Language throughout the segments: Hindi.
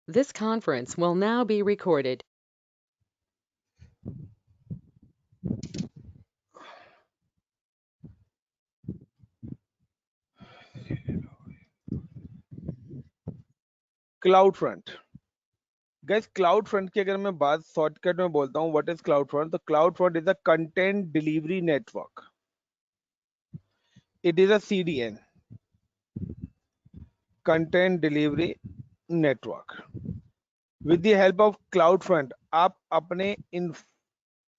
This conference will now be recorded. Cloud front guys, cloud front की अगर मैं बात शॉर्टकट में बोलता हूँ, व्हाट इज क्लाउड फ्रंट? तो cloud front is a content delivery network. It is a CDN, content delivery network. With the help of cloud front आप अपने इन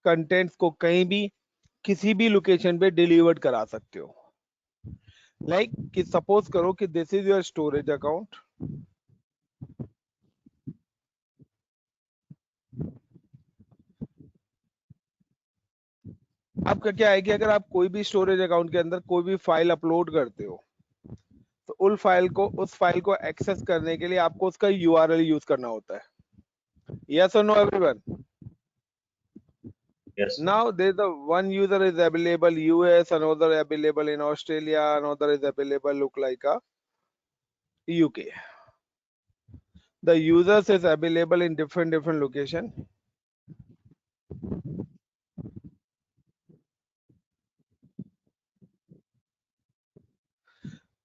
कंटेंट्स को कहीं भी किसी भी लोकेशन पे डिलीवर्ड करा सकते हो. लाइक कि सपोज करो कि this is your storage account. आपका क्या है कि अगर आप कोई भी स्टोरेज अकाउंट के अंदर कोई भी फाइल अपलोड करते हो, तो उस फाइल को एक्सेस करने के लिए आपको उसका URL यूज करना होता है. Yes or no, everyone? Yes. Now there the one user is available US, another available in Australia, another is available look like a UK. The users is available in different location.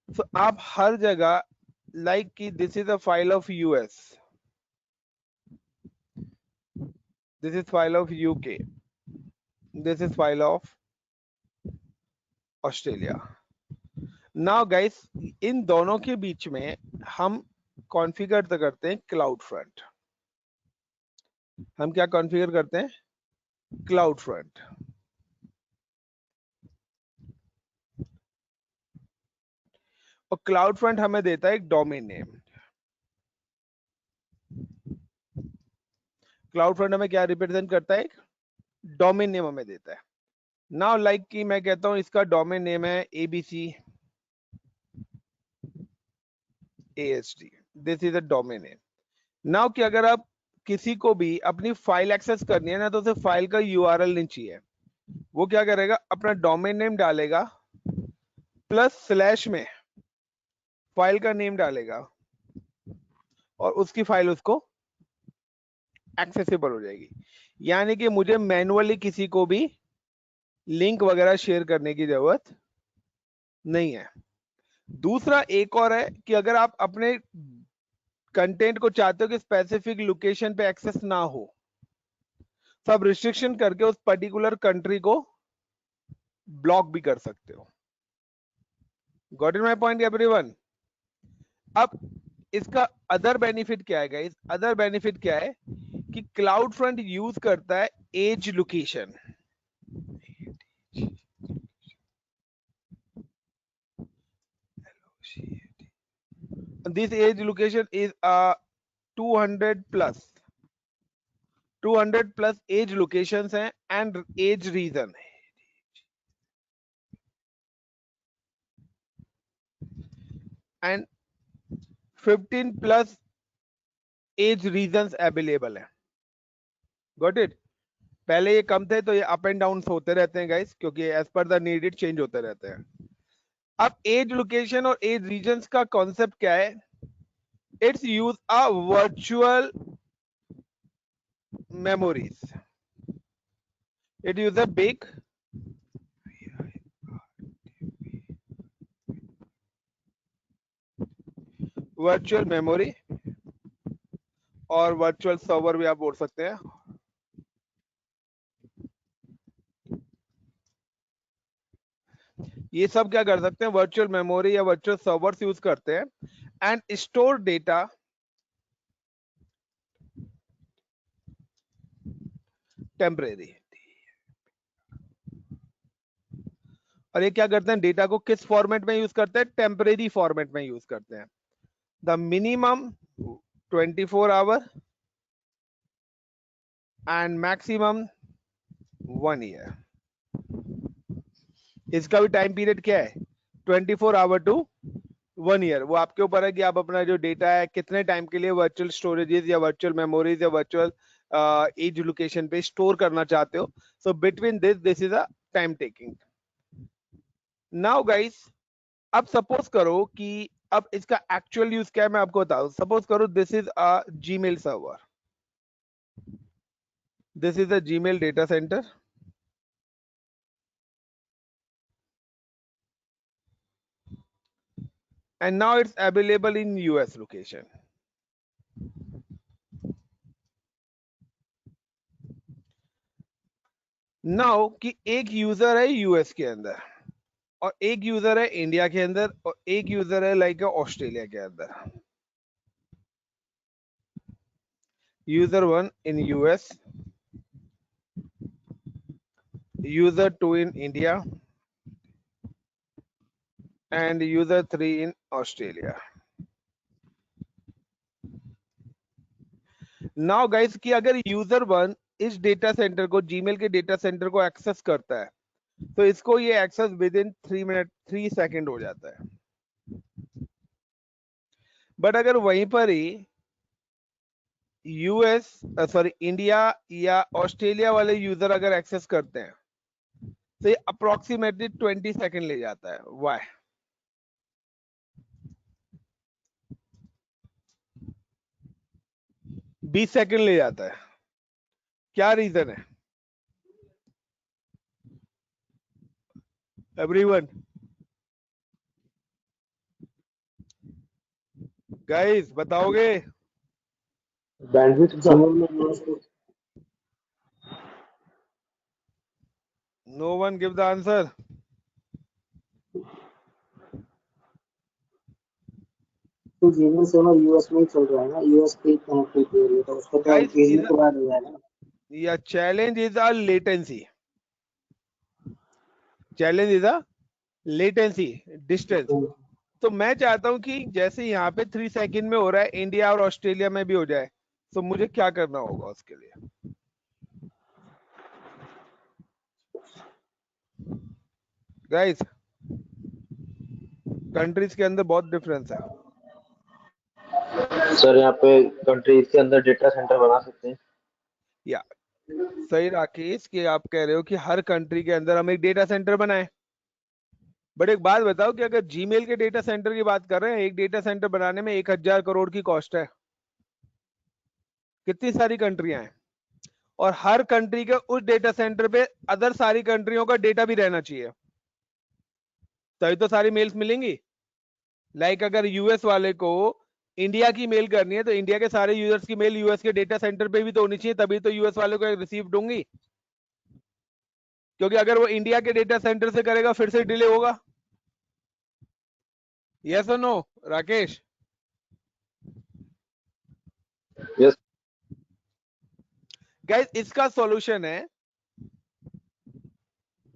So आप हर जगह like कि this is a file of US, this is file of UK, this is file of Australia. Now guys, इन दोनों के बीच में हम कॉन्फ़िगर करते हैं क्लाउड फ्रंट. हम क्या कॉन्फ़िगर करते हैं? Cloud front. और क्लाउड फ्रंट हमें देता है एक डोमेन नेम. क्लाउड फ्रंट हमें क्या रिप्रेजेंट करता है? एक डोमेन नेम हमें देता है. नाउ लाइक कि मैं कहता हूं इसका डोमेन नेम है ABC ASD. This is a domain name. Now कि अगर आप किसी को भी अपनी फाइल एक्सेस करनी है ना, तो उसे फाइल का URL नहीं चाहिए. वो क्या करेगा? अपना डोमेन नेम डालेगा प्लस स्लैश में फाइल का नेम डालेगा और उसकी फाइल उसको एक्सेसिबल हो जाएगी. यानी कि मुझे मैन्युअली किसी को भी लिंक वगैरह शेयर करने की जरूरत नहीं है. दूसरा एक और है कि अगर आप अपने कंटेंट को चाहते हो कि स्पेसिफिक लोकेशन पे एक्सेस ना हो, तो आप रिस्ट्रिक्शन करके उस पर्टिकुलर कंट्री को ब्लॉक भी कर सकते हो. Got it my point everyone? अब इसका अदर बेनिफिट क्या है गाइस? अदर बेनिफिट क्या है कि क्लाउड फ्रंट यूज करता है edge location. This age location is 200 plus 200 plus edge locations हैं एंड एज रीजन है. And 15 plus edge regions available है. Got it? पहले ये कम थे, तो ये अप एंड डाउन होते रहते हैं गाइस, क्योंकि as per the needed change होते रहते हैं. अब एज लोकेशन और एज रीजंस का कॉन्सेप्ट क्या है? It's use a virtual memories. It use a big virtual memory और वर्चुअल सर्वर भी आप बोल सकते हैं. ये सब क्या कर सकते हैं? वर्चुअल मेमोरी या वर्चुअल सर्वर्स यूज करते हैं एंड स्टोर डेटा टेम्परेरी. और ये क्या करते हैं? डेटा को किस फॉर्मेट में यूज करते हैं? टेम्परेरी फॉर्मेट में यूज करते हैं. The minimum 24 our and maximum 1 year. इसका भी टाइम पीरियड क्या है? 24 आवर टू 1 ईयर. वो आपके ऊपर है कि आप अपना जो डेटा है कितने टाइम के लिए वर्चुअल स्टोरेजेस या वर्चुअल मेमोरीज या वर्चुअल एज लोकेशन पे स्टोर करना चाहते हो. So between this is a time taking. Now guys, अब सपोज करो कि अब इसका एक्चुअल यूज क्या है मैं आपको बताऊं. सपोज करो this is a Gmail server, this is a Gmail data centre, and now it's available in US location. Now कि एक यूजर है यूएस के अंदर और एक यूजर है इंडिया के अंदर और एक यूजर है लाइक ऑस्ट्रेलिया के अंदर. User 1 in US, user 2 in India and user 3 in Australia. Now guys कि अगर यूजर 1 इस डेटा सेंटर को, जीमेल के डेटा सेंटर को एक्सेस करता है तो इसको ये एक्सेस विद इन 3 सेकंड हो जाता है. बट अगर वहीं पर ही यूएस सॉरी इंडिया या ऑस्ट्रेलिया वाले यूजर अगर एक्सेस करते हैं तो ये अप्रोक्सीमेटली 20 सेकंड ले जाता है. वाई? 20 सेकंड ले जाता है. क्या रीजन है एवरीवन? गाइस बताओगे? बैंडविड्थ जीमेल में यूएस में no one give the answer. तो जीमेल सर्वर यूएस में ही चल रहा है ना, यूएस पे कनेक्टिविटी हो रही है तो उसका तो गाइस एंगेजमेंट के बाद हो जाएगा. या challenge is a latency, challenge is a latency distance. तो मैं चाहता हूं कि जैसे यहाँ पे 3 सेकंड में हो रहा है इंडिया और ऑस्ट्रेलिया में भी हो जाए, तो मुझे क्या करना होगा उसके लिए? गाइस कंट्रीज के अंदर बहुत डिफरेंस है. सर यहाँ पे कंट्रीज के अंदर डेटा सेंटर बना सकते हैं. या सही राकेश कि आप कह रहे हो कि हर कंट्री के अंदर हम एक डेटा सेंटर बनाएं. बट एक बात बताओ कि अगर जीमेल के डेटा सेंटर की बात कर रहे हैं, एक डेटा सेंटर बनाने में 1000 करोड़ की कॉस्ट है. कितनी सारी कंट्रियां हैं और हर कंट्री के उस डेटा सेंटर पे अदर सारी कंट्रियों का डेटा भी रहना चाहिए, तभी तो सारी मेल्स मिलेंगी. लाइक अगर यूएस वाले को इंडिया की मेल करनी है तो इंडिया के सारे यूजर्स की मेल यूएस के डेटा सेंटर पे भी तो होनी चाहिए, तभी तो यूएस वाले को रिसीव होंगी. क्योंकि अगर वो इंडिया के डेटा सेंटर से करेगा फिर से डिले होगा. यस और नो राकेश? यस. गाइस इसका सॉल्यूशन है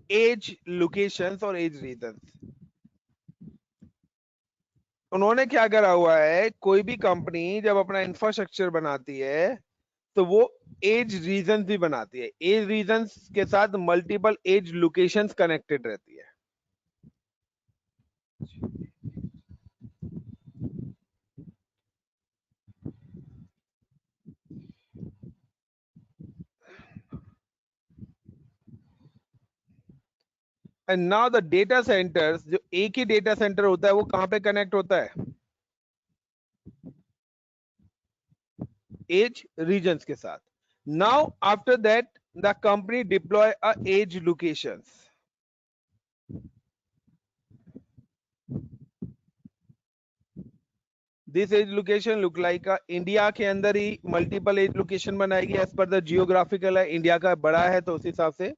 एज लोकेशंस और एज रीजंस. उन्होंने क्या करा हुआ है, कोई भी कंपनी जब अपना इंफ्रास्ट्रक्चर बनाती है तो वो एज रीजन भी बनाती है. एज रीजन के साथ मल्टीपल एज लोकेशंस कनेक्टेड रहती है. And now the data centres, जो एक ही डेटा सेंटर होता है वो कहां पे कनेक्ट होता है? एज रीजन्स के साथ. Now after that the company deploy a edge locations. This edge location look like India के अंदर ही मल्टीपल एज लोकेशन बनाएगी एज पर द जियोग्राफिकल है, इंडिया का बड़ा है तो उस हिसाब से.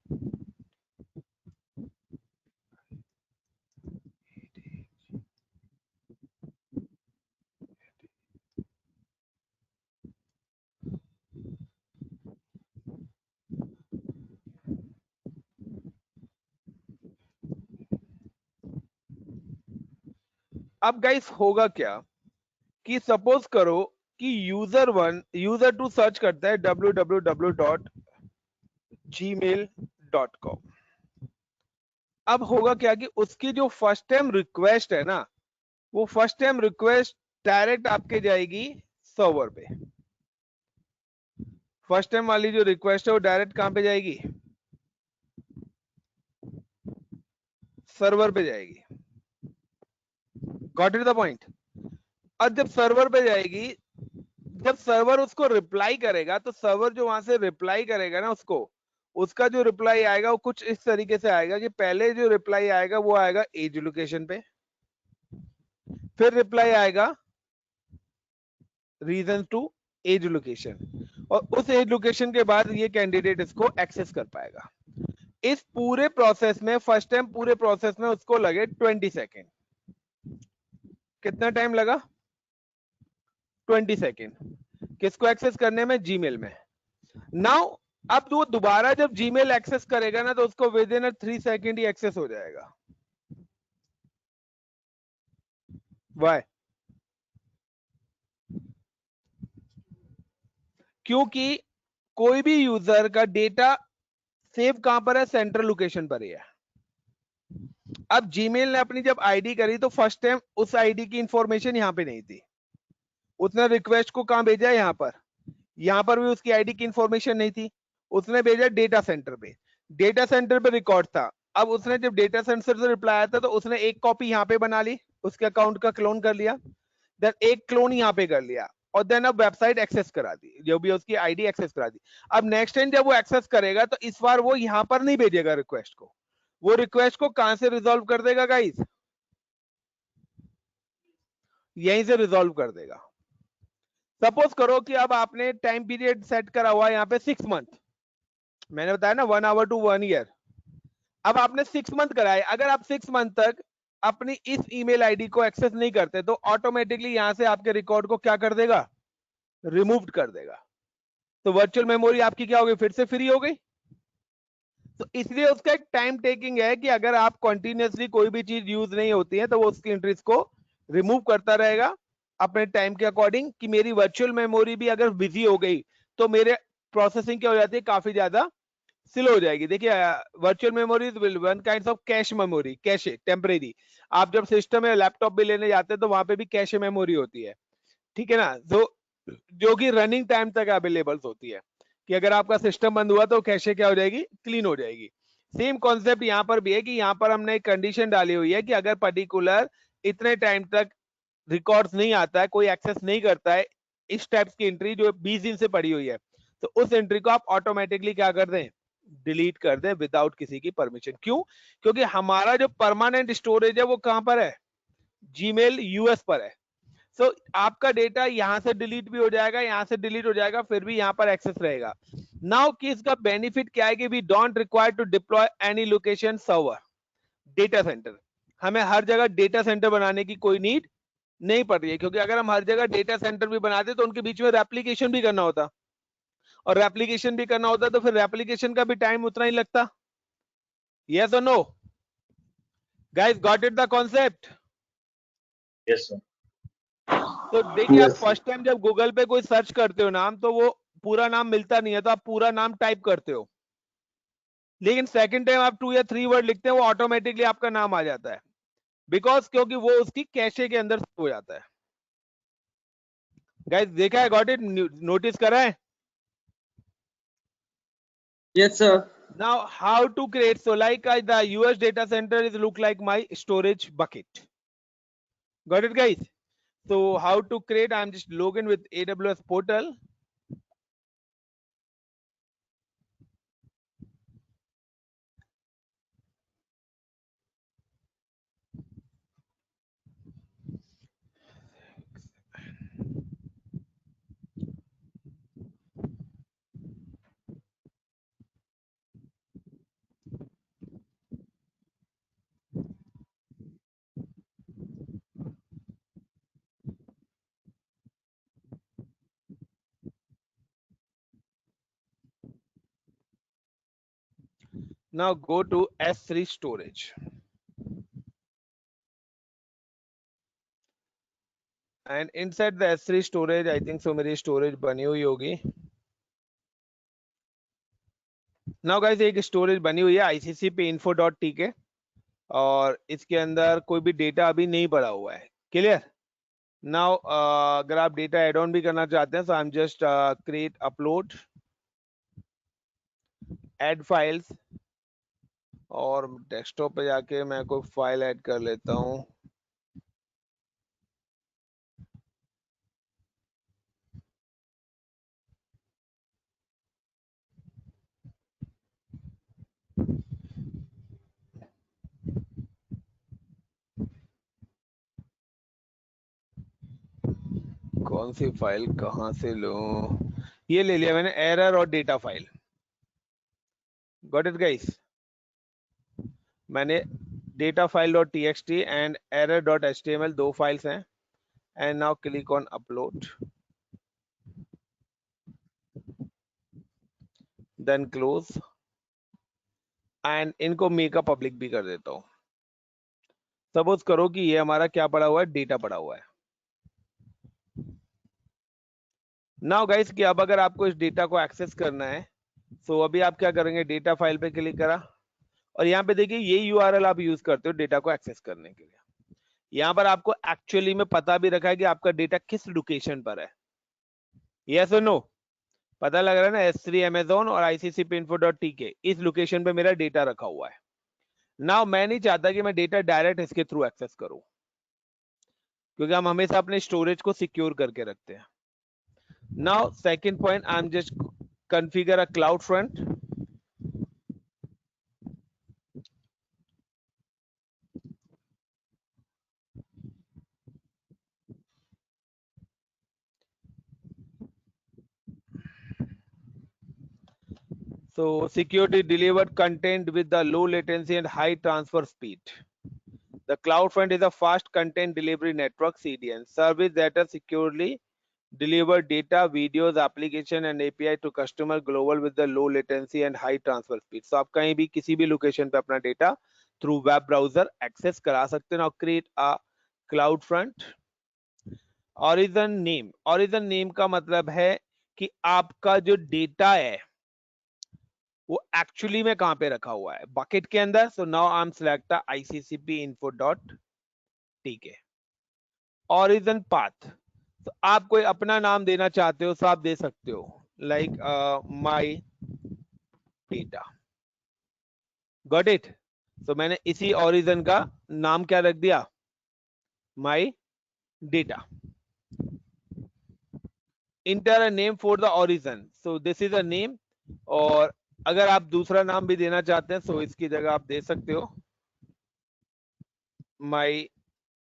अब गाइस होगा क्या कि सपोज करो कि यूजर 2 सर्च करता है www.gmail.com. अब होगा क्या कि उसकी जो फर्स्ट टाइम रिक्वेस्ट है ना, वो फर्स्ट टाइम रिक्वेस्ट डायरेक्ट आपके जाएगी सर्वर पे. फर्स्ट टाइम वाली जो रिक्वेस्ट है वो डायरेक्ट कहां पे जाएगी? सर्वर पे जाएगी. Got it the point? और जब सर्वर पे जाएगी, जब सर्वर उसको रिप्लाई करेगा तो सर्वर जो वहां से रिप्लाई करेगा ना उसको, उसका जो रिप्लाई आएगा वो कुछ इस तरीके से आएगा कि पहले जो रिप्लाई आएगा वो आएगा एज लोकेशन पे, फिर रिप्लाई आएगा रीजन टू एज लोकेशन, और उस एज लोकेशन के बाद ये कैंडिडेट इसको एक्सेस कर पाएगा। इस पूरे प्रोसेस में फर्स्ट टाइम पूरे प्रोसेस में उसको लगे 20 सेकेंड। कितना टाइम लगा? 20 सेकेंड किसको एक्सेस करने में? जीमेल में। नाउ अब वो दोबारा जब जीमेल एक्सेस करेगा ना तो उसको विद इन 3 सेकेंड ही एक्सेस हो जाएगा। वाई? क्योंकि कोई भी यूजर का डेटा सेव कहां पर है? सेंट्रल लोकेशन पर ही है। अब जीमेल ने अपनी जब आईडी करी तो फर्स्ट टाइम उस आईडी की इंफॉर्मेशन यहां पे नहीं थी, उसने रिक्वेस्ट को कहां भेजा? यहां पर भी उसकी आईडी की इंफॉर्मेशन नहीं थी, उसने भेजा डेटा सेंटर पे, डेटा सेंटर पे रिकॉर्ड था। अब उसने जब डेटा सेंटर से रिप्लाई आया था तो उसने एक कॉपी यहां पे बना ली, उसके अकाउंट का क्लोन कर लिया, देन एक क्लोन यहां पे कर लिया, और देन अब वेबसाइट एक्सेस करा दी, जो भी उसकी आईडी एक्सेस करा दी। अब नेक्स्ट टाइम जब वो एक्सेस करेगा तो इस बार वो यहां पर नहीं भेजेगा रिक्वेस्ट को, वो रिक्वेस्ट को कहां से रिजॉल्व कर देगा गाइस? यहीं से रिजॉल्व कर देगा। सपोज करो कि अब आपने टाइम पीरियड सेट करा हुआ है यहाँ पे 6 मंथ, मैंने बताया ना 1 आवर टू 1 ईयर। अब आपने 6 मंथ कराए, अगर आप 6 मंथ तक अपनी इस ईमेल आईडी को एक्सेस नहीं करते तो ऑटोमेटिकली यहां से आपके रिकॉर्ड को क्या कर देगा? रिमूव कर देगा। तो वर्चुअल मेमोरी आपकी क्या हो गई? फिर से फ्री हो गई। तो इसलिए उसका एक टाइम टेकिंग है कि अगर आप कंटिन्यूअसली कोई भी चीज यूज नहीं होती है तो वो उसकी एंट्रीज को रिमूव करता रहेगा अपने टाइम के अकॉर्डिंग, कि मेरी वर्चुअल मेमोरी भी अगर बिजी हो गई तो मेरे प्रोसेसिंग क्या हो जाती है? काफी ज्यादा स्लो हो जाएगी। देखिए virtual memory is one kind of cache memory, cache temporary. आप जब सिस्टम या लैपटॉप भी लेने जाते हैं तो वहां पे भी कैशे मेमोरी होती है, ठीक है ना, जो कि रनिंग टाइम तक अवेलेबल होती है, कि अगर आपका सिस्टम बंद हुआ तो कैशे क्या हो जाएगी? क्लीन हो जाएगी। सेम कॉन्सेप्ट यहाँ पर भी है कि यहाँ पर हमने एक कंडीशन डाली हुई है कि अगर पर्टिकुलर इतने टाइम तक रिकॉर्ड्स नहीं आता है, कोई एक्सेस नहीं करता है इस टाइप्स की एंट्री जो 20 दिन से पड़ी हुई है, तो उस एंट्री को आप ऑटोमेटिकली क्या कर दें? डिलीट कर दें विदाउट किसी की परमिशन। क्यों? क्योंकि हमारा जो परमानेंट स्टोरेज है वो कहां पर है? जीमेल यूएस पर है। सो आपका डेटा यहां से डिलीट भी हो जाएगा, यहां से डिलीट हो जाएगा, फिर भी यहां पर एक्सेस रहेगा। नाउ कि इसका बेनिफिट क्या है कि we don't require to deploy any location server data center. हमें हर जगह डेटा सेंटर बनाने की कोई नीड नहीं पड़ रही है, क्योंकि अगर हम हर जगह डेटा सेंटर भी बनाते तो उनके बीच में रेप्लिकेशन भी करना होता, और रेप्लिकेशन भी करना होता तो फिर रेप्लिकेशन का भी टाइम उतना ही लगता। यस और no guys, got it the concept? Yes sir. तो देखिए आप यस फर्स्ट टाइम जब गूगल पे कोई सर्च करते हो नाम, तो वो पूरा नाम मिलता नहीं है, तो आप पूरा नाम टाइप करते हो, लेकिन सेकंड टाइम आप 2 या 3 वर्ड लिखते हैं वो ऑटोमेटिकली आपका नाम आ जाता है, बिकॉज क्योंकि वो उसकी कैशे के अंदर हो जाता है। गाइस देखा है? Got it? नोटिस करा है? Yes, sir. Now, how to create? So, like the US data center is look like my storage bucket. Got it, guys? So, how to create? I'm just login with AWS portal. Now go to S3 storage. And inside the S3 storage, I think so मेरी storage बनी हुई होगी. Now guys, एक storage बनी हुई है ICCPinfo.tk, और इसके अंदर कोई भी डेटा अभी नहीं पड़ा हुआ है. क्लियर? नाउ अगर आप डेटा एड ऑन भी करना चाहते हैं, so I'm just create upload, add files, और डेस्कटॉप पे जाके मैं कोई फाइल ऐड कर लेता हूं. कौन सी फाइल कहां से लूं? ये ले लिया मैंने, एरर और data file. Got it guys? मैंने data file dot txt and error dot html, दो फाइल्स हैं। And now click on upload, then close, and इनको मेकअप पब्लिक भी कर देता हूं। सपोज करो कि ये हमारा क्या पड़ा हुआ है, डेटा पड़ा हुआ है। नाउ गाइस कि अब अगर आपको इस डेटा को एक्सेस करना है, सो अभी आप क्या करेंगे, डेटा फाइल पे क्लिक करा, और यहाँ पे देखिए ये यूआरएल आप यूज करते हो डेटा को एक्सेस करने के लिए। यहाँ पर आपको एक्चुअली में पता भी रखा है कि आपका डेटा किस लोकेशन पर है। यस और नो? पता लग रहा है ना, S3 Amazon और ICCPinfo.tk, इस लोकेशन पे मेरा डेटा रखा हुआ है। नाउ मैं नहीं चाहता कि मैं डेटा डायरेक्ट इसके थ्रू एक्सेस करूं, क्योंकि हम हमेशा अपने स्टोरेज को सिक्योर करके रखते हैं। Now second point, I am just configure a cloud front. So security delivered content with the low latency and high transfer speed. The CloudFront is a fast content delivery network (CDN) service that securely deliver data, videos, application and API to customer global with the low latency and high transfer speed. So आप कहीं भी किसी भी लोकेशन पे अपना data through web browser access करा सकते हैं। और create a CloudFront। Origin name का मतलब है कि आपका जो डेटा है वो एक्चुअली में कहां पे रखा हुआ है, बकेट के अंदर। So now I M select ICCPinfo.tk। Origin path, तो आप कोई अपना नाम देना चाहते हो तो आप दे सकते हो, like my data. Got it? तो मैंने इसी ऑरिजिन का नाम क्या रख दिया, my data. Inter a name for the origin, so this is a name. और अगर आप दूसरा नाम भी देना चाहते हैं तो इसकी जगह आप दे सकते हो माय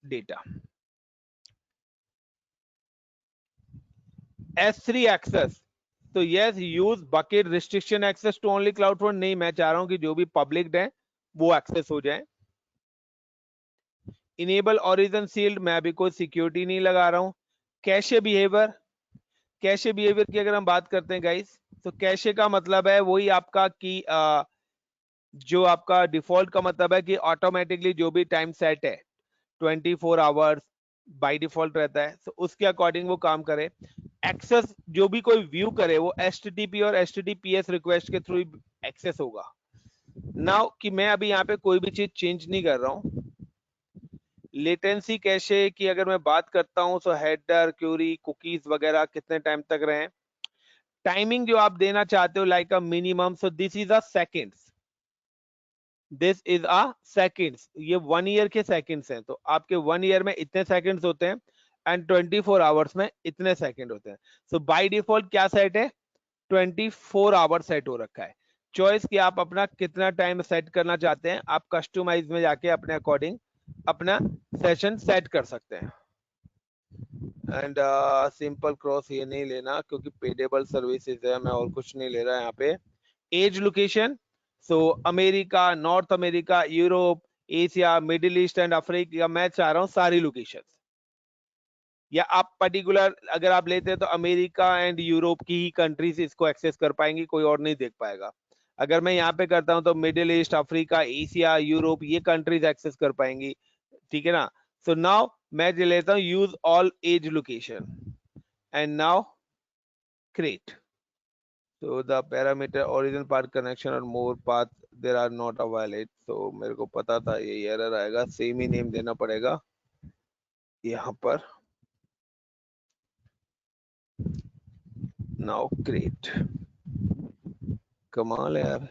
डेटा। S3 एक्सेस, तो yes use bucket restriction access to only CloudFront। नहीं, मैं चाह रहा हूं कि जो भी पब्लिक है वो एक्सेस हो जाए। इनेबल ओरिजिन सील्ड, मैं अभी कोई सिक्योरिटी नहीं लगा रहा हूं। कैशे बिहेवियर, कैशे बिहेवियर की अगर हम बात करते हैं गाइस, तो कैशे का मतलब है वही आपका कि जो आपका डिफॉल्ट का मतलब है कि ऑटोमेटिकली जो भी टाइम सेट है 24 आवर्स बाय डिफॉल्ट रहता है, तो उसके अकॉर्डिंग वो काम करे। एक्सेस जो भी कोई व्यू करे वो HTTP और HTTPS रिक्वेस्ट के थ्रू एक्सेस होगा। नाउ कि मैं अभी यहाँ पे कोई भी चीज चेंज नहीं कर रहा हूँ। लेटेंसी कैशे की अगर मैं बात करता हूँ तो हेडर, क्यूरी, कुकीज वगैरह कितने टाइम तक रहे। टाइमिंग जो आप देना चाहते हो like a minimum, so this is a seconds, this is a seconds, ये 1 ईयर के सेकेंड्स हैं, तो आपके 1 ईयर में इतने सेकेंड्स होते हैं एंड 24 आवर्स में इतने सेकंड होते हैं। सो बाय डिफॉल्ट क्या सेट है, 24 आवर सेट हो रखा है। चॉइस कि आप अपना कितना टाइम सेट करना चाहते हैं, आप कस्टमाइज में जाके अपने अकॉर्डिंग अपना सेशन सेट कर सकते हैं। एंड सिंपल क्रॉस ये नहीं लेना क्योंकि पेडेबल सर्विसेज है, मैं और कुछ नहीं ले रहा यहाँ पे। Edge location, so America, North America, Europe, Asia, Middle East and Africa, मैं चाह रहा हूँ सारी लोकेशन। या आप पर्टिकुलर अगर आप लेते हैं तो अमेरिका एंड यूरोप की ही कंट्रीज इसको एक्सेस कर पाएंगी, कोई और नहीं देख पाएगा। अगर मैं यहाँ पे करता हूँ तो middle east, Africa, Asia, Europe, ये कंट्रीज एक्सेस कर पाएंगी, ठीक है ना। सो नाउ मैं लेता हूँ use all edge location and now create. so the parameter origin path connection और more path there are not a valid, so मेरे को पता था ये एरर आएगा, सेम ही नेम देना पड़ेगा यहाँ पर। now create, कमाल है यार।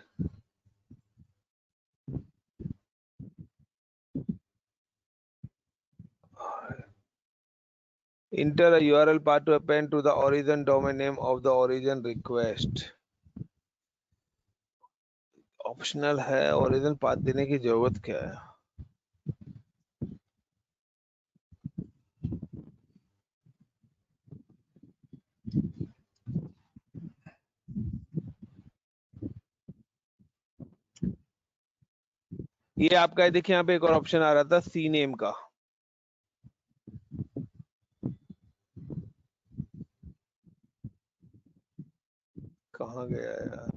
enter a URL path to append to the origin domain name of the origin request। Optional है, origin path देने की जरूरत क्या है। ये आपका देखिए यहाँ पे एक और ऑप्शन आ रहा था सी नेम का, कहाँ गया यार,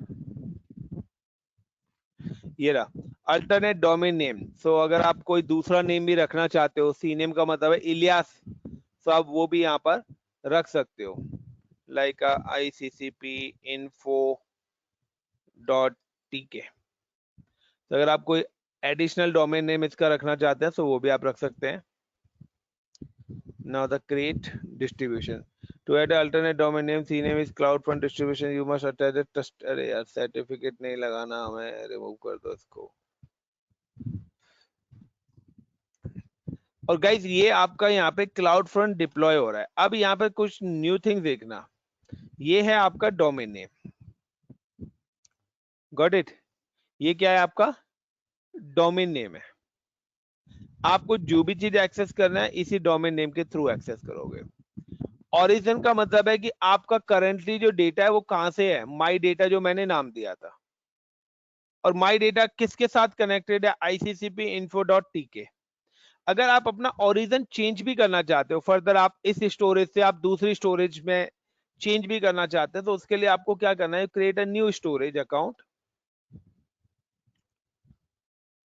ये रहा अल्टरनेट डोमेन नेम। सो अगर आप कोई दूसरा नेम भी रखना चाहते हो, सी नेम का मतलब है इलियास, तो आप वो भी यहाँ पर रख सकते हो, लाइक iccpinfo.tk। तो अगर आप कोई एडिशनल डोमेन नेम इसका रखना चाहते हैं तो वो भी आप रख सकते हैं। Now the create distribution. To add an alternate domain name, CNAME is CloudFront distribution. You must attach a trust. अरे यार सर्टिफिकेट नहीं लगाना हमें, रिमूव कर दो इसको। और गाइज ये आपका यहाँ पे CloudFront डिप्लॉय हो रहा है। अब यहाँ पे कुछ न्यू थिंग देखना, ये है आपका डोमेन नेम, गॉट इट। ये क्या है आपका डोमेन नेम है। आपको जो भी चीज एक्सेस करना है इसी डोमेन नेम के थ्रू एक्सेस करोगे। ओरिजिन का मतलब है कि आपका करंटली जो डेटा है वो कहां से है, माई डेटा जो मैंने नाम दिया था। और माई डेटा किसके साथ कनेक्टेड है, iccpinfo.tk। अगर आप अपना ओरिजिन चेंज भी करना चाहते हो, फर्दर आप इस स्टोरेज से आप दूसरी स्टोरेज में चेंज भी करना चाहते हैं, तो उसके लिए आपको क्या करना है, create a new storage account,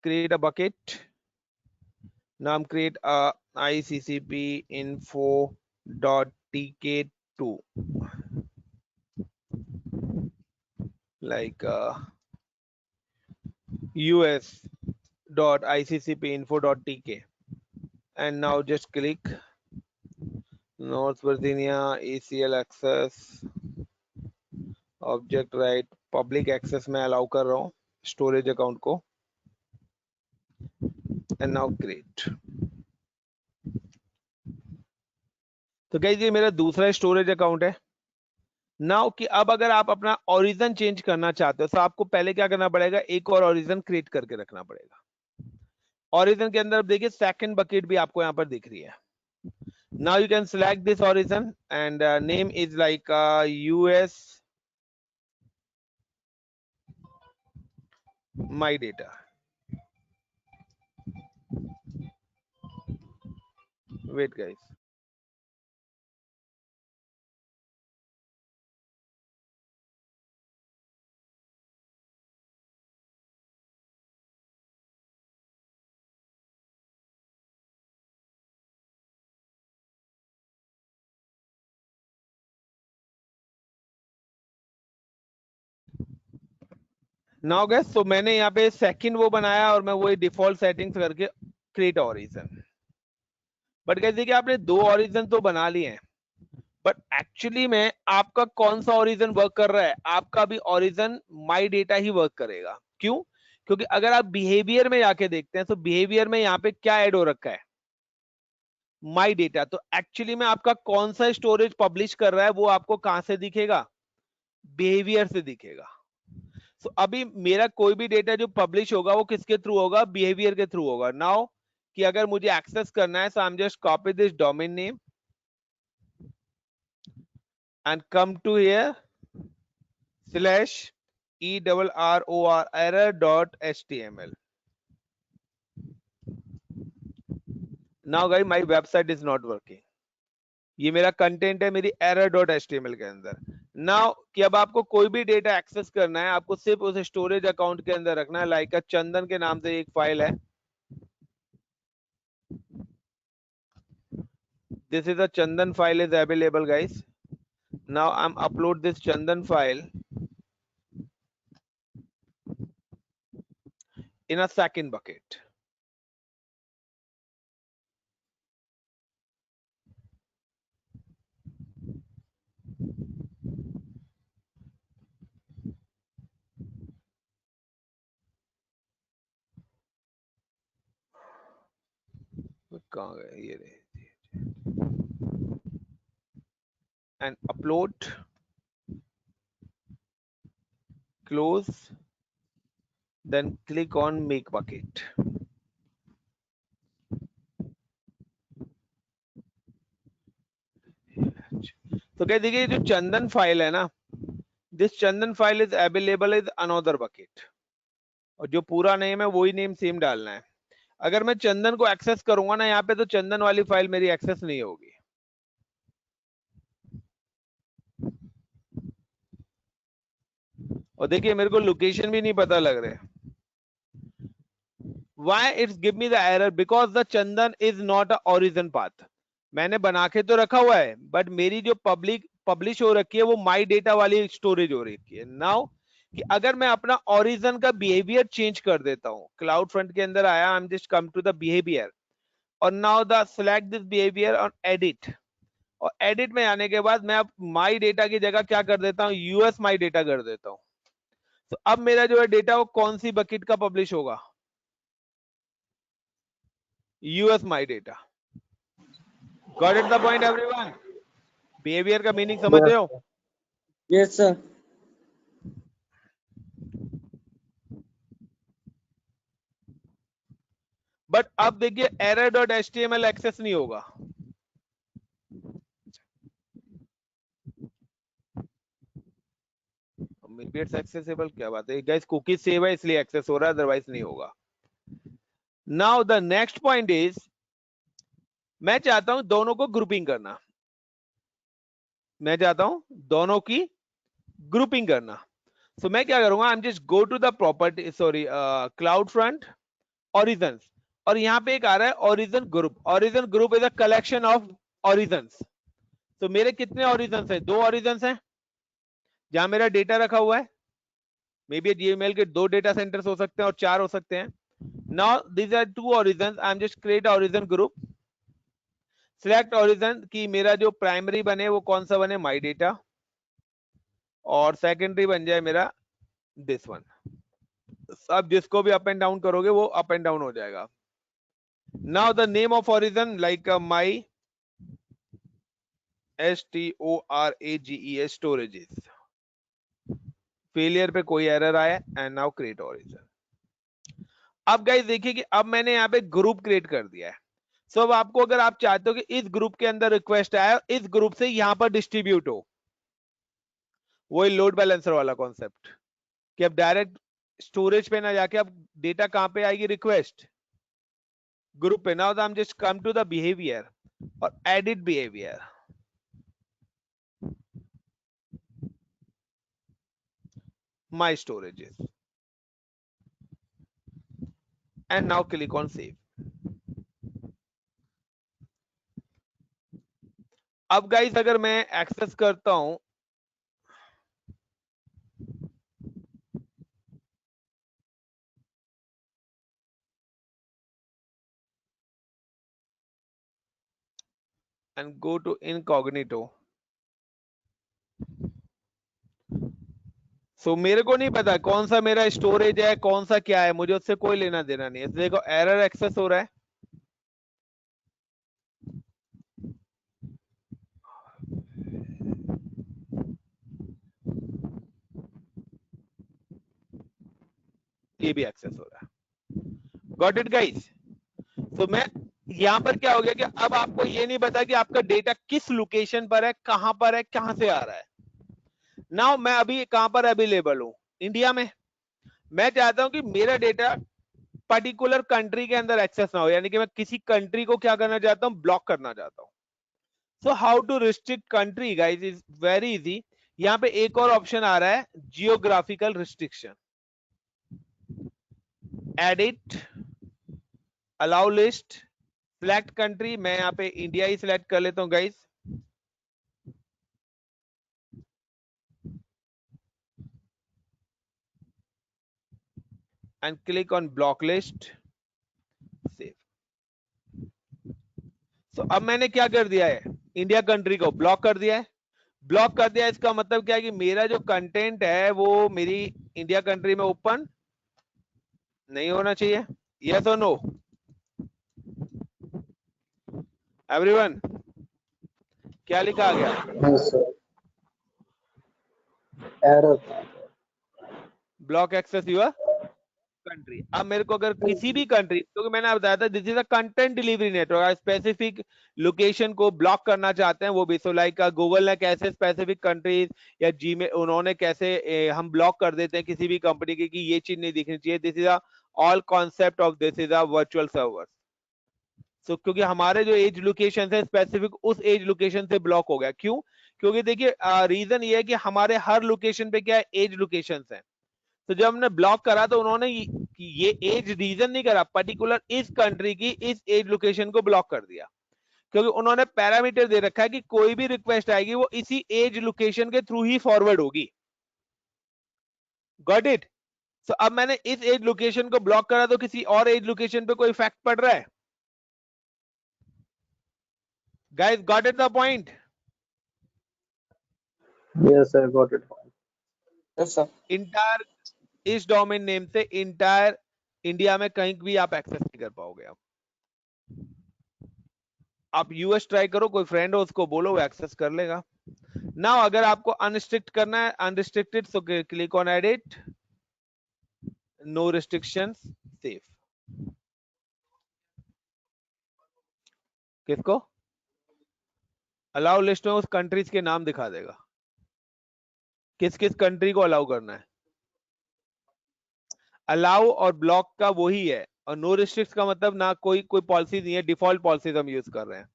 create a bucket, नाम create a iccpinfo.tk2 like us.iccpinfo.tk and now just click North Virginia ACL access object right public access में allow कर रहा हूँ storage account को and now create। तो गाइस ये मेरा दूसरा स्टोरेज अकाउंट है। नाउ कि अब अगर आप अपना ओरिजिन चेंज करना चाहते हो तो आपको पहले क्या करना पड़ेगा, एक और ओरिजिन क्रिएट करके रखना पड़ेगा। ओरिजिन के अंदर देखिए सेकंड बकेट भी आपको यहाँ पर दिख रही है। Now you can select this origin and name is like US my data. Wait guys, now guys तो मैंने यहाँ पे सेकंड वो बनाया और मैं वही डिफॉल्ट सेटिंग्स करके क्रिएट ओरिजिन। बट गाइस देखिए आपने दो ओरिजिन तो बना लिए हैं, बट एक्चुअली में आपका कौन सा ओरिजिन वर्क कर रहा है, आपका भी origin my data he work करेगा। क्यों? क्योंकि अगर आप बिहेवियर में जाके देखते हैं तो बिहेवियर में यहाँ पे क्या ऐड हो रखा है, माई डेटा। तो एक्चुअली में आपका कौन सा स्टोरेज पब्लिश कर रहा है वो आपको कहां से दिखेगा, बिहेवियर से दिखेगा। तो अभी मेरा कोई भी डेटा जो पब्लिश होगा वो किसके थ्रू होगा, बिहेवियर के थ्रू होगा। नाउ कि अगर मुझे एक्सेस करना है so I am just copy this domain name and come to here /error error.html. Now guys my website is not working, ये मेरा कंटेंट है मेरी error.html के अंदर। नाउ कि अब आपको कोई भी डेटा एक्सेस करना है, आपको सिर्फ उस स्टोरेज अकाउंट के अंदर रखना है। लाइक चंदन के नाम से एक फाइल है, this is a chandan file is available guys। now I'm upload this chandan file in a second bucket। कहाँ गए ये रहे, and upload, close, then click on make bucket। तो क्या देखिए जो चंदन फाइल है ना, this Chandan file is available is another bucket. और जो पूरा नेम है वही नेम सेम डालना है। अगर मैं चंदन को एक्सेस करूंगा ना यहाँ पे, तो चंदन वाली फाइल मेरी एक्सेस नहीं होगी। और देखिए मेरे को लोकेशन भी नहीं पता लग रहा है। Why it's give me the error? Because the Chandan is not a origin path. मैंने बना के तो रखा हुआ है, बट मेरी जो पब्लिश हो रखी है वो माई डेटा वाली स्टोरेज हो रखी है। नाउ कि अगर मैं अपना ओरिजिन का बिहेवियर चेंज कर देता हूं, क्लाउड फ्रंट के अंदर आया, I am just come to the behaviour, और now the select this behaviour और एडिट, और एडिट में आने के बाद मैं अब माई डेटा की जगह क्या कर देता हूँ, यूएस माई डेटा कर देता हूँ। तो अब मेरा जो है डेटा वो कौन सी बकेट का पब्लिश होगा, US my data. Got it the point everyone? Behaviour का मीनिंग समझ रहे हो? Yes sir. बट अब देखिए error.html एक्सेस नहीं होगा। इट्स एक्सेसिबल, क्या बात है गाइस, कुकीज सेव है इसलिए एक्सेस हो रहा है, अदरवाइज नहीं होगा। Now the next point is, मैं चाहता हूं दोनों को ग्रुपिंग करना, मैं चाहता हूं दोनों की ग्रुपिंग करना। सो मैं क्या करूंगा, I am just go to the property, sorry cloud front origins, और यहां पे एक आ रहा है origin group. Origin group is a collection of origins. तो मेरे कितने ओरिजिन्स हैं, 2 ओरिजिन्स हैं जहां मेरा डेटा रखा हुआ है। मे बी जीमेल के 2 डेटा सेंटर्स हो सकते हैं और 4 हो सकते हैं। Now these are 2 origins, I am just create origin group, select origin की मेरा जो प्राइमरी बने वो कौन सा बने, माई डेटा, और सेकेंडरी बन जाए मेरा दिस वन। अब जिसको भी अप एंड डाउन करोगे वो अप एंड डाउन हो जाएगा। Now the name of origin like my STORAGES storages, failure पे कोई एरर आया, एंड नाउ क्रिएट ओरिजिन। अब गाइस देखिए कि अब मैंने यहाँ पे ग्रुप क्रिएट कर दिया है। सो अब आपको अगर आप चाहते हो कि इस ग्रुप के अंदर रिक्वेस्ट आया, इस ग्रुप से यहां पर डिस्ट्रीब्यूट हो, वही लोड बैलेंसर वाला कॉन्सेप्ट, कि अब डायरेक्ट स्टोरेज पे ना जाके अब डेटा कहां पे आएगी, रिक्वेस्ट ग्रुप पे। Now I am just come to the behaviour और edit behaviour, my storages, and now click on save. अब गाइस अगर मैं एक्सेस करता हूं, and go to incognito, सो मेरे को नहीं पता कौन सा मेरा स्टोरेज है, कौन सा क्या है, मुझे उससे कोई लेना देना नहीं है। देखो एरर एक्सेस हो रहा है, ये भी एक्सेस हो रहा है। Got it guys? तो मैं यहां पर क्या हो गया कि अब आपको ये नहीं पता कि आपका डेटा किस लोकेशन पर है, कहां से आ रहा है। नाउ मैं अभी कहां पर अवेलेबल हूं, इंडिया में। मैं चाहता हूं कि मेरा डेटा पर्टिकुलर कंट्री के अंदर एक्सेस ना हो, यानी कि मैं किसी कंट्री को क्या करना चाहता हूं, ब्लॉक करना चाहता हूं। So how to restrict country guys is very easy. यहां पे एक और ऑप्शन आ रहा है, geographical restriction, edit, allow list, select country. मैं यहाँ पे इंडिया ही सिलेक्ट कर लेता हूं guys, and click on block list, save. So अब मैंने क्या कर दिया है, इंडिया कंट्री को ब्लॉक कर दिया है। ब्लॉक कर दिया, इसका मतलब क्या है कि मेरा जो कंटेंट है वो मेरी इंडिया कंट्री में ओपन नहीं होना चाहिए। यस और नो एवरीवन? क्या लिखा आ गया, yes sir. Error. Block access your country. अब मेरे को अगर किसी भी कंट्री, क्योंकि मैंने बताया था this is a content delivery network, specific location को ब्लॉक करना चाहते हैं वो भी, सो लाइक गूगल ने कैसे स्पेसिफिक कंट्रीज या जीमेल उन्होंने कैसे हम ब्लॉक कर देते हैं किसी भी कंपनी की कि ये चीज नहीं दिखनी चाहिए। This is a all concept of this is a virtual server. So क्योंकि हमारे जो एज लोकेशन है स्पेसिफिक उस एज लोकेशन से ब्लॉक हो गया। क्यों? क्योंकि देखिए रीजन ये है कि हमारे हर लोकेशन पे क्या है, एज लोकेशन है। तो जब हमने ब्लॉक करा तो उन्होंने ये एज रीजन नहीं करा, पर्टिकुलर इस कंट्री की इस एज लोकेशन को ब्लॉक कर दिया, क्योंकि उन्होंने पैरामीटर दे रखा है कि कोई भी रिक्वेस्ट आएगी वो इसी एज लोकेशन के थ्रू ही फॉरवर्ड होगी। Got it? सो अब मैंने इस एज लोकेशन को ब्लॉक करा तो किसी और एज लोकेशन पे कोई इफेक्ट पड़ रहा है? Guys got it the point? Yes, I got it. Yes, sir. Entire इस डोमेन नेम से इंटायर इंडिया में कहीं भी आप एक्सेस नहीं कर पाओगे। आप यूएस ट्राई करो, कोई फ्रेंड हो उसको बोलो वो एक्सेस कर लेगा। नाउ अगर आपको अनरिस्ट्रिक्ट करना है, unrestricted, so click on edit, no restrictions, save. किसको अलाउ लिस्ट में उस कंट्रीज के नाम दिखा देगा, किस किस कंट्री को अलाउ करना है। अलाउ और ब्लॉक का वही है, और नो रिस्ट्रिक्ट का मतलब ना कोई पॉलिसी नहीं है, डिफॉल्ट पॉलिसीज हम यूज कर रहे हैं।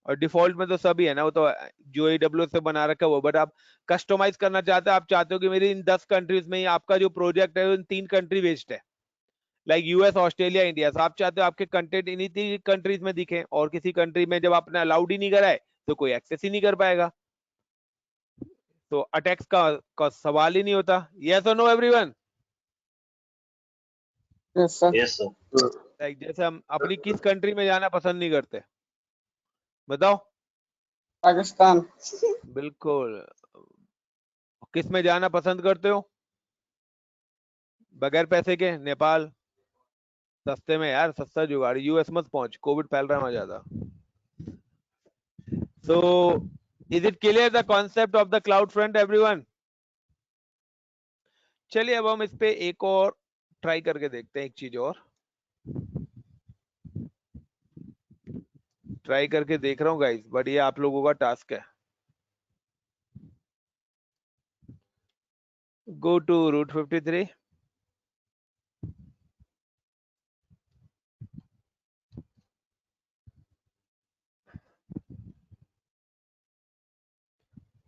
और डिफॉल्ट में तो सभी है ना, वो तो जो AWS से बना रखा है वो, बट आप कस्टमाइज करना चाहते हो, आप चाहते हो कि मेरी इन 10 कंट्रीज में ही आपका जो प्रोजेक्ट है इन 3 कंट्री बेस्ड है, लाइक यूएस, ऑस्ट्रेलिया, इंडिया। तो आप चाहते हो आपके कंटेंट इन्हीं 3 कंट्रीज में दिखे, और किसी कंट्री में जब आपने अलाउड ही नहीं करा है तो कोई एक्सेस ही नहीं कर पाएगा, तो अटैक्स का सवाल ही नहीं होता। यस और no everyone? Yes, sir. Yes, sir. Like जैसे हम अपनी किस कंट्री में जाना पसंद नहीं करते, बताओ? Pakistan. बिल्कुल। किस में जाना पसंद करते हो बगैर पैसे के? नेपाल। सस्ते में यार, सस्ता जुगाड़। यूएस मत पहुंच, कोविड फैल रहा है वहां ज्यादा। So is it clear the concept of the CloudFront everyone? चलिए अब हम इस पे एक और ट्राई करके देखते हैं, एक चीज और ट्राई करके देख रहा हूँ गाइस, बट ये आप लोगों का टास्क है। Go to route 53,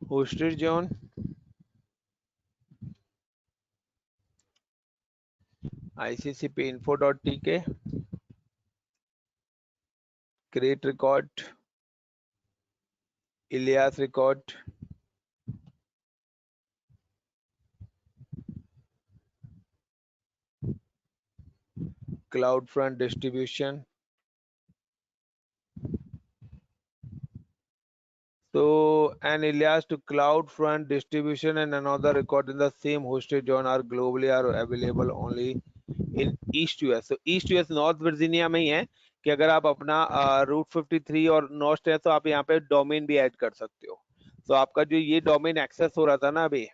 hosted zone, ICCP-info.tk, create record, Ilias record, CloudFront distribution. So an Ilias to CloudFront distribution and another record in the same hosted zone are globally are available only in East US. So East US north Virginia में ही है कि अगर आप अपना रूट 53 और नॉर्थ है तो आप यहाँ पे डोमेन भी ऐड कर सकते हो। तो आपका जो ये डोमेन एक्सेस हो रहा था ना अभी,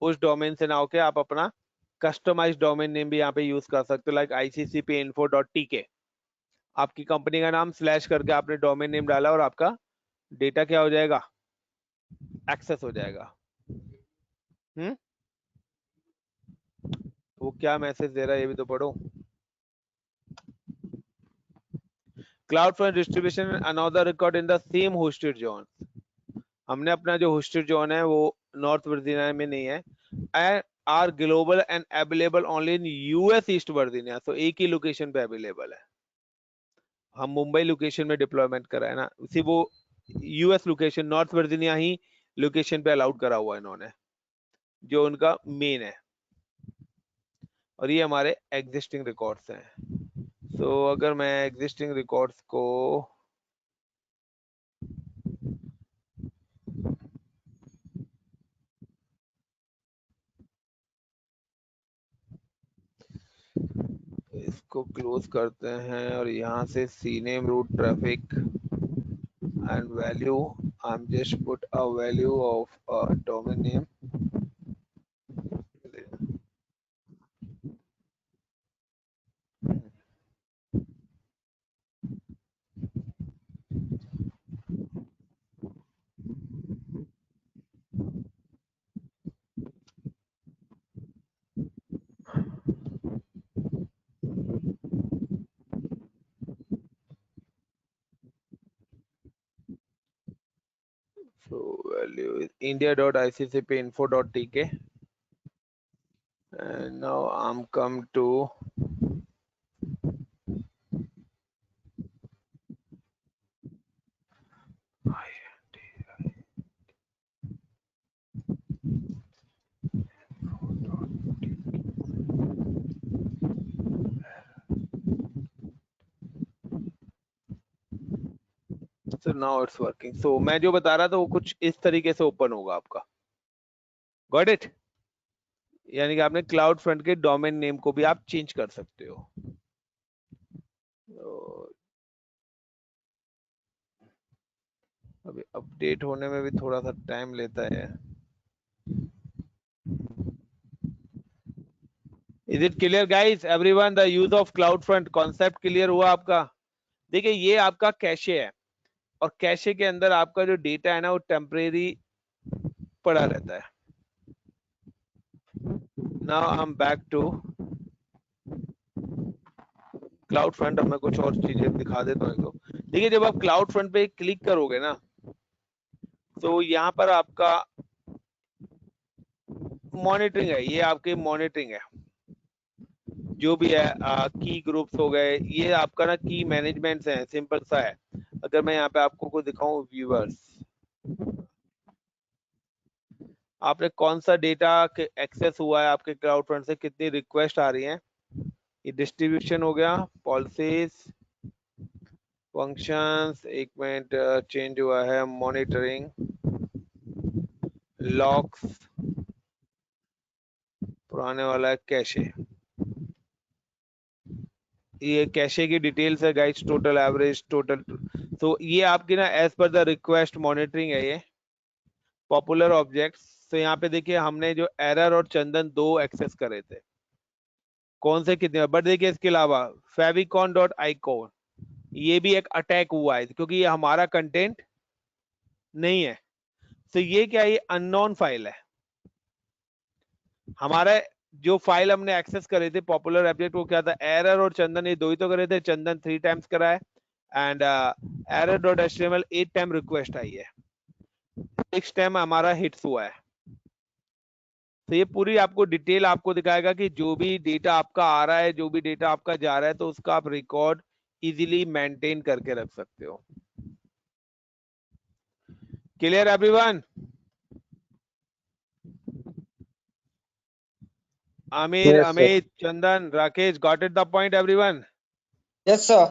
उस डोमेन से ना होके आप अपना कस्टमाइज डोमेन नेम भी यहाँ पे यूज कर सकते हो, लाइक ICCP-info.tk। आपकी कंपनी का नाम स्लैश करके आपने डोमेन नेम डाला और आपका डेटा क्या हो जाएगा, एक्सेस हो जाएगा। वो क्या मैसेज दे रहा है ये भी तो पढ़ो। CloudFront distribution another record in the same hosted zone. हमने अपना जो hosted zone है वो नॉर्थ वर्जीनिया में नहीं है, and are global and available only in US east Virginia. तो एक ही लोकेशन पे अवेलेबल है। हम मुंबई लोकेशन में डिप्लॉयमेंट करा है ना, उसी वो यूएस लोकेशन नॉर्थ वर्जीनिया ही लोकेशन पे अलाउड करा हुआ है इन्होंने, जो उनका मेन है। और ये हमारे एग्जिस्टिंग रिकॉर्ड्स हैं। तो अगर मैं एग्जिस्टिंग रिकॉर्ड्स को इसको क्लोज करते हैं और यहाँ से cname route traffic and value, I'm just put a value of a domain name w is india.iccpinfo.tk, and now I'm come to so now it's working. So मैं जो बता रहा था वो कुछ इस तरीके से ओपन होगा आपका. Got it? यानी कि आपने क्लाउड फ्रंट के डोमेन नेम को भी आप चेंज कर सकते हो. अभी अपडेट होने में भी थोड़ा सा टाइम लेता है. Is it clear guys? Everyone, the use of CloudFront concept clear हुआ आपका? देखिए ये आपका कैशे है और कैशे के अंदर आपका जो डेटा है ना वो टेम्परेरी पड़ा रहता है. Now I'm back to CloudFront. अब मैं कुछ और चीजें दिखा देता हूँ. देखिए जब आप CloudFront पे क्लिक करोगे ना तो यहाँ पर आपका मॉनिटरिंग है. ये आपकी मॉनिटरिंग है जो भी है. की ग्रुप्स हो गए, ये आपका ना की मैनेजमेंट है. सिंपल सा है. अगर मैं यहाँ पे आपको को दिखाऊं व्यूअर्स, आपने कौन सा डेटा एक्सेस हुआ है आपके क्लाउड फ्रंट से, कितनी रिक्वेस्ट आ रही हैं. ये डिस्ट्रीब्यूशन हो गया, पॉलिसीज, फंक्शंस, एक मिनट चेंज हुआ है, मॉनिटरिंग, लॉक्स, पुराने वाला है कैशे. ये कैशे की डिटेल्स है गाइस, टोटल एवरेज टोटल. तो ये आपकी ना as per the request monitoring है. ये पॉपुलर ऑब्जेक्ट्स. तो यहाँ पे देखिए हमने जो एरर और चंदन दो एक्सेस करे थे, कौन से कितने. बट देखिए इसके अलावा favicon.icon ये भी एक अटैक हुआ है क्योंकि ये हमारा कंटेंट नहीं है. तो ये क्या है, ये अननोन फाइल है. हमारा जो फाइल हमने एक्सेस करे थे पॉपुलर ऑब्जेक्ट वो क्या था, एरर और चंदन. ये दो ही तो करे थे. चंदन 3 टाइम्स करा है एंड error.html 8 टाइम रिक्वेस्ट आई है, 6 टाइम हमारा हिट्स हुआ है. तो ये पूरी आपको डिटेल आपको दिखाएगा कि जो भी डेटा आपका आ रहा है, जो भी डेटा आपका जा रहा है, तो उसका आप रिकॉर्ड इजीली मेंटेन करके रख सकते हो. Clear everyone? Aamir, Yes, sir. Amit, Chandan, Rakesh, got it the point everyone? Yes, sir.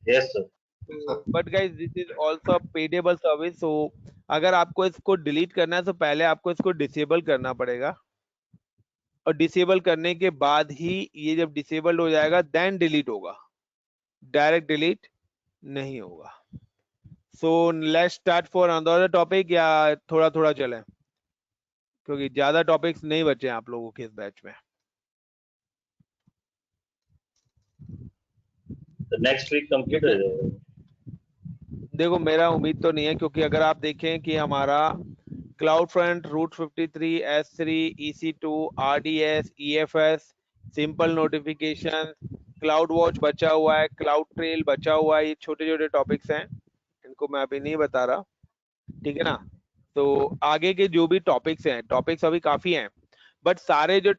Yes, sir. But guys this is also payable service. So अगर आपको इसको डिलीट करना है तो पहले आपको इसको डिसेबल करना पड़ेगा, और डिसेबल करने के बाद ही ये जब डिसेबल्ड हो जाएगा देन डिलीट होगा, डायरेक्ट डिलीट नहीं होगा. So let's start for another topic, या थोड़ा थोड़ा चलें क्योंकि ज्यादा टॉपिक्स नहीं बचे हैं आप लोगों के इस बैच में. The next week complete हो जाएगा. देखो मेरा उम्मीद तो नहीं है, क्योंकि अगर आप देखें कि हमारा cloud front, route 53, S3, EC2, RDS, EFS, simple notification, cloud watch बचा हुआ है, क्लाउड ट्रेल बचा हुआ है. ये छोटे छोटे टॉपिक्स हैं, इनको मैं अभी नहीं बता रहा, ठीक है ना. तो आगे के जो भी टॉपिक्स हैं, टॉपिक्स अभी काफी हैं, बट सारे जो